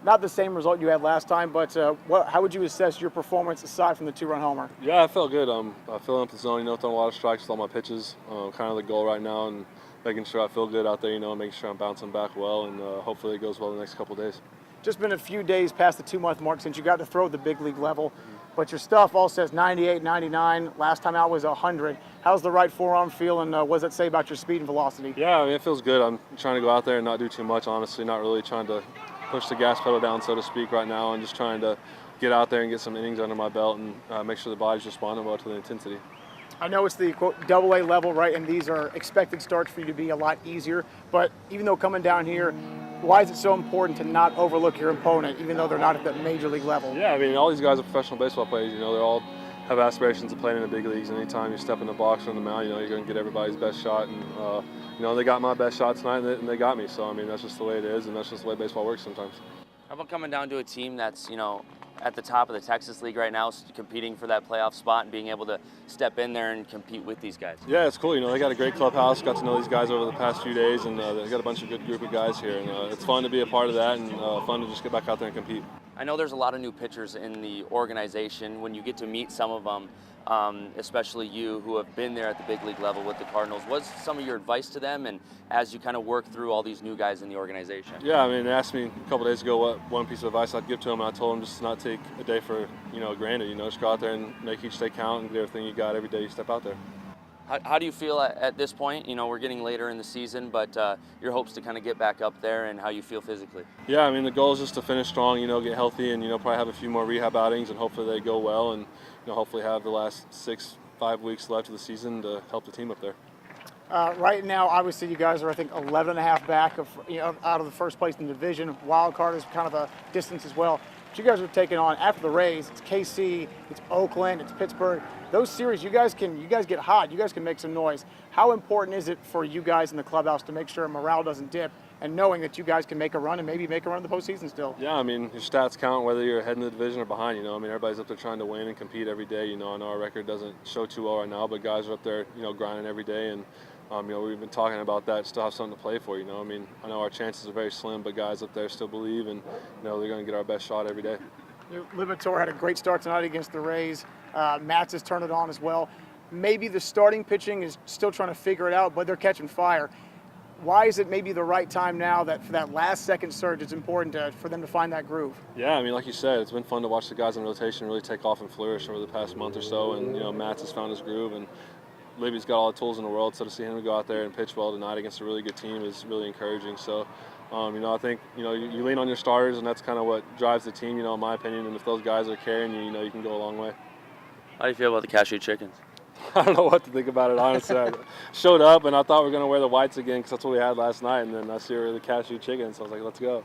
Not the same result you had last time, but how would you assess your performance aside from the 2-run homer? Yeah, I felt good. I filling up the zone, throwing a lot of strikes with all my pitches. Kind of the goal right now, and making sure I feel good out there, making sure I'm bouncing back well, and hopefully it goes well the next couple of days. Just been a few days past the 2-month mark since you got to throw at the big league level, but your stuff all says 98, 99. Last time out was 100. How's the right forearm feel, and what does that say about your speed and velocity? Yeah, I mean, it feels good. I'm trying to go out there and not do too much, honestly, not really trying to push the gas pedal down, so to speak, right now, and just trying to get out there and get some innings under my belt and make sure the body's responding well to the intensity. I know it's the quote AA level, right? And these are expected starts for you to be a lot easier. But even though coming down here, why is it so important to not overlook your opponent, even though they're not at the major league level? Yeah, I mean, all these guys are professional baseball players. They all have aspirations of playing in the big leagues. And anytime you step in the box or on the mound, you're going to get everybody's best shot. And they got my best shot tonight, and they got me. So I mean, that's just the way it is, and that's just the way baseball works sometimes. How about coming down to a team that's, at the top of the Texas League right now, competing for that playoff spot and being able to step in there and compete with these guys? Yeah, it's cool. They got a great clubhouse. Got to know these guys over the past few days, and they got a bunch of good group of guys here. And it's fun to be a part of that, and fun to just get back out there and compete. I know there's a lot of new pitchers in the organization. When you get to meet some of them, especially you who have been there at the big league level with the Cardinals, what's some of your advice to them, and as you kind of work through all these new guys in the organization? Yeah, I mean, they asked me a couple days ago what one piece of advice I'd give to them, and I told them just to not take a day for granted. Just go out there and make each day count and get everything you got every day you step out there. How do you feel at this point? We're getting later in the season, but your hopes to kind of get back up there, and how you feel physically? Yeah, I mean, the goal is just to finish strong, get healthy, and probably have a few more rehab outings, and hopefully they go well, and hopefully have the last 6-5 weeks left of the season to help the team up there. Right now, obviously, you guys are, I think, 11.5 back of out of the first place in the division. Wild card is kind of a distance as well. But you guys are taking on, after the Rays, it's KC, it's Oakland, it's Pittsburgh. Those series, you guys get hot. You guys can make some noise. How important is it for you guys in the clubhouse to make sure morale doesn't dip, and knowing that you guys can make a run and maybe make a run in the postseason still? Yeah, I mean, your stats count whether you're ahead in the division or behind. I mean, everybody's up there trying to win and compete every day. I know our record doesn't show too well right now, but guys are up there, grinding every day, and we've been talking about that. Still have something to play for. I mean, I know our chances are very slim, but guys up there still believe, and they're going to get our best shot every day. Libator had a great start tonight against the Rays. Matz has turned it on as well. Maybe the starting pitching is still trying to figure it out, but they're catching fire. Why is it maybe the right time now that for that last second surge, it's important for them to find that groove? Yeah, I mean, like you said, it's been fun to watch the guys in rotation really take off and flourish over the past month or so, and Matz has found his groove, and Libby's got all the tools in the world, so to see him go out there and pitch well tonight against a really good team is really encouraging. So, I think, you lean on your starters, and that's kind of what drives the team, in my opinion. And if those guys are carrying you, you can go a long way. How do you feel about the cashew chickens? I don't know what to think about it, honestly. I showed up, and I thought we were going to wear the whites again because that's what we had last night, and then I see we were the cashew chickens, so I was like, let's go.